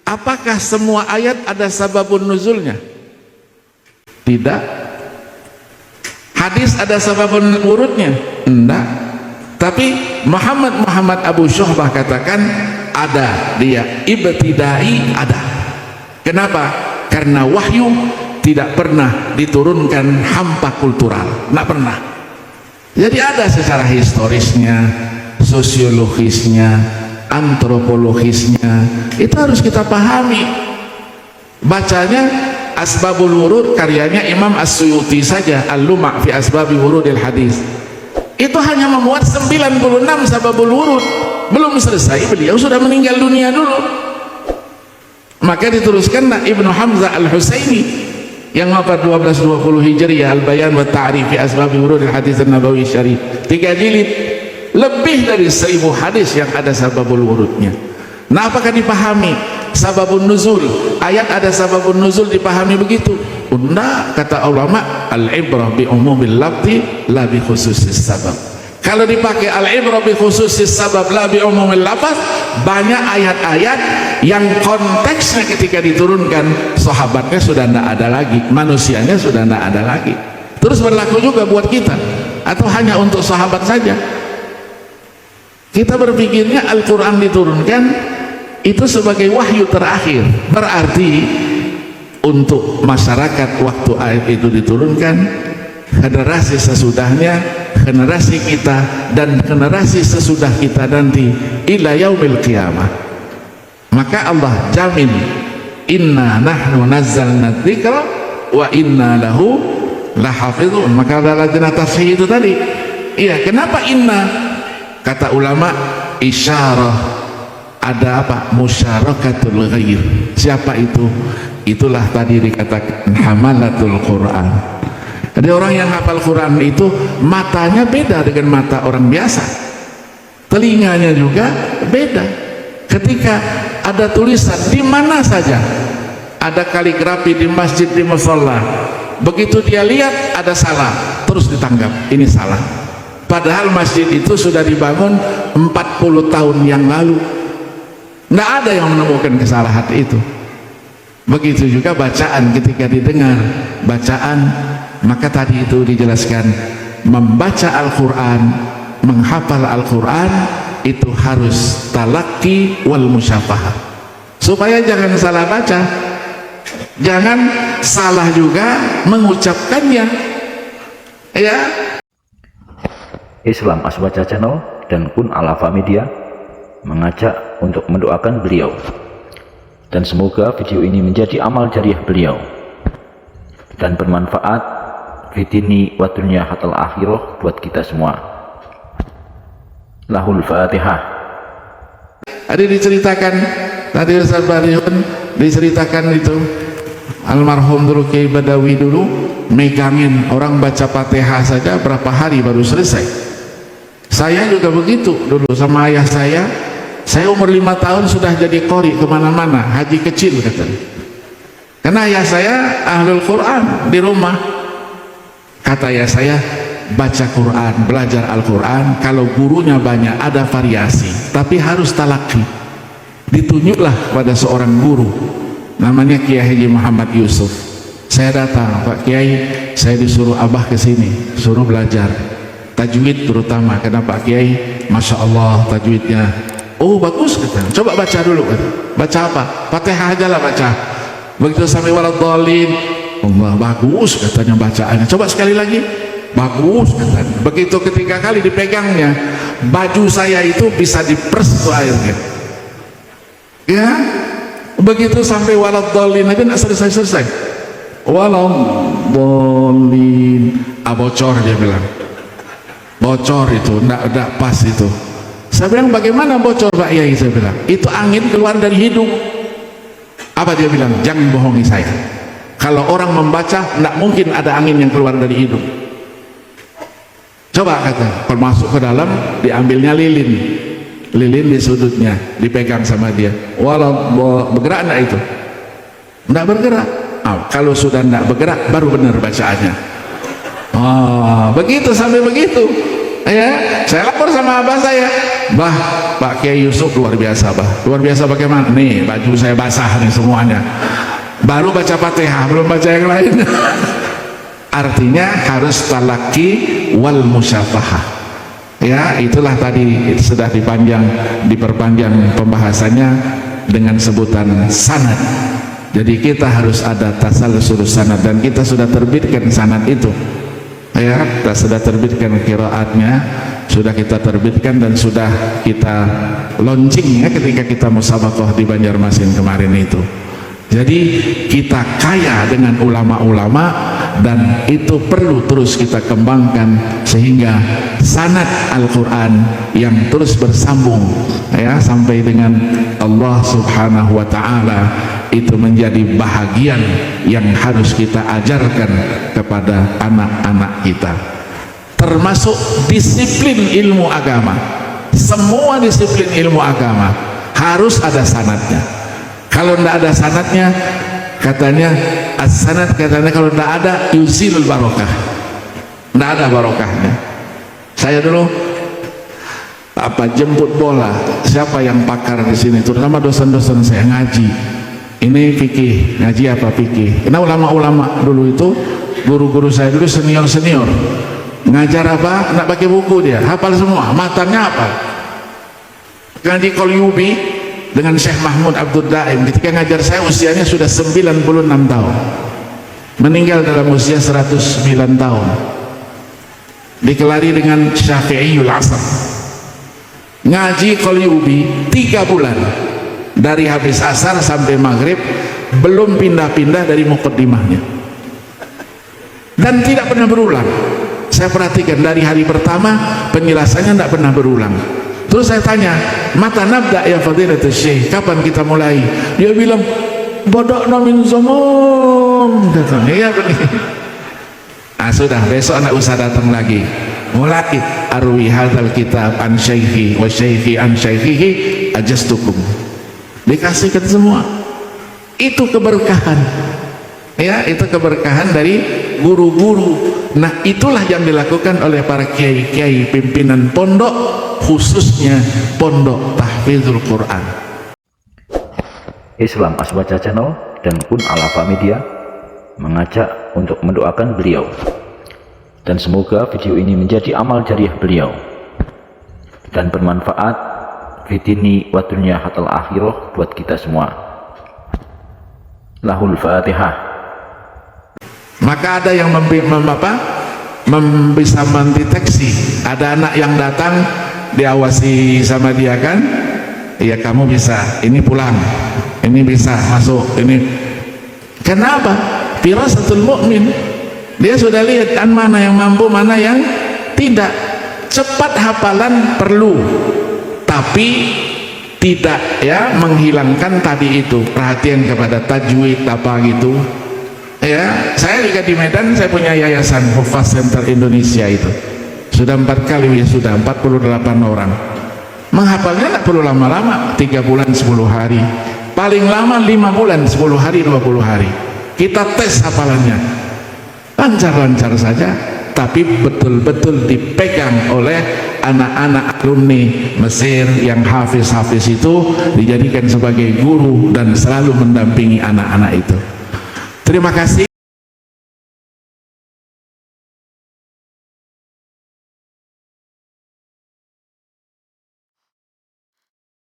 Apakah semua ayat ada sababun nuzulnya? Tidak. Hadis ada sababun wurudnya? Enggak. Tapi Muhammad Abu Syuhbah katakan ada, dia ibtidai ada. Kenapa? Karena wahyu tidak pernah diturunkan hampa kultural, enggak pernah. Jadi ada secara historisnya, sosiologisnya, antropologisnya, itu harus kita pahami. Bacanya Asbabul Wurud karyanya Imam As-Suyuti saja, Al-Luma' fi Asbabi Wurudil Hadis, itu hanya memuat 96 sababul wurud. Belum selesai, beliau sudah meninggal dunia dulu. Maka diteruskan Ibnu Hamzah Al-Husaini yang wafat 1220 Hijriah, Al-Bayan wa Ta'rif fi Asbabi Wurudil Hadis An-Nabawi Syarif, 3 jilid, lebih dari 1000 hadis yang ada sababul wurudnya. Nah, apakah dipahami sababun nuzul? Ayat ada sababun nuzul dipahami begitu? Enggak, kata ulama, al-ibrah bi umumil lafzi la bi khususis sabab. Kalau dipakai al-ibrah bi khususis sabab la bi umumil lafaz, banyak ayat-ayat yang konteksnya ketika diturunkan sahabatnya sudah tidak ada lagi, manusianya sudah tidak ada lagi. Terus berlaku juga buat kita, atau hanya untuk sahabat saja? Kita berpikirnya Al-Quran diturunkan itu sebagai wahyu terakhir, berarti untuk masyarakat waktu ayat itu diturunkan, generasi sesudahnya, generasi kita, dan generasi sesudah kita nanti ila yaumil qiyamah. Maka Allah jamin, inna nahnu nazzalna dzikra wa inna lahu lahafizun. Maka ada lajnah tafsir itu tadi. Iya, kenapa inna? Kata ulama, isyarah, ada apa? Musyarakatul ghair. Siapa itu? Itulah tadi dikatakan hamalatul Quran. Jadi orang yang hafal Quran itu matanya beda dengan mata orang biasa, telinganya juga beda. Ketika ada tulisan di mana saja, ada kaligrafi di masjid, di musholla, begitu dia lihat ada salah, terus ditanggap ini salah. Padahal masjid itu sudah dibangun 40 tahun yang lalu. Tidak ada yang menemukan kesalahan itu. Begitu juga bacaan, ketika didengar bacaan, maka tadi itu dijelaskan, membaca Al-Quran, menghafal Al-Quran itu harus talaqi wal musyafahah, supaya jangan salah baca, jangan salah juga mengucapkannya, ya. Islam Asbaca Channel dan Kun Alafa Media mengajak untuk mendoakan beliau, dan semoga video ini menjadi amal jariah beliau dan bermanfaat fitini wa dunya hatal akhirah buat kita semua. Lahul Fatihah. Ada diceritakan tadi Ustaz Bariun, diceritakan itu almarhum dulu Kiai Badawi dulu megangin orang baca Fatihah saja berapa hari baru selesai. Saya juga begitu dulu sama ayah saya umur 5 tahun sudah jadi qori kemana-mana, haji kecil katanya. Karena ayah saya ahlul Quran di rumah. Kata ayah saya, baca Quran, belajar Al-Quran, kalau gurunya banyak ada variasi, tapi harus talaki. Ditunjuklah pada seorang guru, namanya Kiai Haji Muhammad Yusuf. Saya datang, Pak Kiai, saya disuruh abah ke sini, suruh belajar tajwid terutama. Karena Pak Kiai, Masya Allah tajwidnya, oh bagus katanya, coba baca dulu kan. Baca apa? Fatihah aja lah baca. Begitu sampai waladhdallin, Allah bagus katanya bacaannya, coba sekali lagi, bagus katanya. Begitu ketiga kali dipegangnya, baju saya itu bisa diperes tuh airnya, ya. Begitu sampai waladhdallin aja nggak selesai waladhdallin, bocor, dia bilang bocor itu, nggak pas itu. Saya bilang bagaimana bocor Pak Yai? Saya bilang itu angin keluar dari hidung. Apa dia bilang? Jangan bohongi saya, kalau orang membaca tidak mungkin ada angin yang keluar dari hidung. Coba kata, masuk ke dalam, diambilnya lilin di sudutnya, dipegang sama dia, walau bergerak enggak itu? Enggak bergerak. Kalau sudah enggak bergerak baru benar bacaannya. Begitu sampai begitu, Ya, saya lapor sama abah saya, bah, Pak Kiai Yusuf luar biasa, bah, luar biasa bagaimana? Nih baju saya basah nih semuanya, baru baca Fatihah, belum baca yang lain. Artinya harus talaki wal musyafahah. Ya, itulah tadi sudah diperpanjang pembahasannya dengan sebutan sanad. Jadi kita harus ada tasalsul sanad, dan kita sudah terbitkan sanad itu. Ya, kita sudah terbitkan qiraatnya, sudah kita terbitkan dan sudah kita launching ya ketika kita musabaqah di Banjarmasin kemarin itu. Jadi kita kaya dengan ulama-ulama, dan itu perlu terus kita kembangkan sehingga sanad Al-Quran yang terus bersambung ya sampai dengan Allah Subhanahu wa Ta'ala itu menjadi bahagian yang harus kita ajarkan kepada anak-anak kita, termasuk disiplin ilmu agama. Semua disiplin ilmu agama harus ada sanadnya. Kalau tidak ada sanadnya, katanya as-sanad, katanya kalau tidak ada yuzilul barokah, tidak ada barokahnya. Saya dulu jemput bola, siapa yang pakar di sini, terutama dosen-dosen saya ngaji. Ini fikih, ngaji apa fikih? Karena ulama-ulama dulu itu, guru-guru saya dulu senior-senior, ngajar apa? Nggak pakai buku dia, hafal semua, matanya hafal. Ngaji Qalyubi dengan Syekh Mahmud Abdul Daim, ketika ngajar saya usianya sudah 96 tahun, meninggal dalam usia 109 tahun. Dikelari dengan Syafi'iyul Asr. Ngaji Qalyubi 3 bulan, dari habis asar sampai maghrib, belum pindah-pindah dari muqaddimahnya, dan tidak pernah berulang. Saya perhatikan dari hari pertama penjelasannya tidak pernah berulang. Terus saya tanya, mata nabda ya fadilatul syekh, kapan kita mulai? Dia bilang, bodokna min zaman, katanya. Ya begitu. Ah sudah, besok anak usah datang lagi. Mulai arwi hadzal kitab an syekhi wa syekhi an syekhihi ajastukum. Dikasihkan semua. Itu keberkahan. Ya, itu keberkahan dari guru-guru. Nah, itulah yang dilakukan oleh para kiai-kiai pimpinan pondok, khususnya pondok tahfidzul Quran. Islam Asbaca Channel dan Kun Alafa Media mengajak untuk mendoakan beliau, dan semoga video ini menjadi amal jariah beliau dan bermanfaat fitini wa dunya hatal akhirah buat kita semua. Lahul Fatihah. Maka ada yang bisa mendeteksi, ada anak yang datang diawasi sama dia kan, ya kamu bisa, ini pulang, ini bisa masuk, ini. Kenapa? Firasatul mukmin, dia sudah lihat kan mana yang mampu, mana yang tidak. Cepat hafalan perlu, tapi tidak ya menghilangkan tadi itu perhatian kepada tajwid apa gitu. Ya, saya juga di Medan, saya punya yayasan Hufaz Center Indonesia itu. Sudah 4 kali ya, sudah 48 orang. Menghafalnya tidak perlu lama-lama, 3 bulan 10 hari. Paling lama 5 bulan 10 hari 20 hari. Kita tes hafalannya. Lancar-lancar saja, tapi betul-betul dipegang oleh anak-anak alumni Mesir yang hafiz-hafiz itu, dijadikan sebagai guru dan selalu mendampingi anak-anak itu. Terima kasih.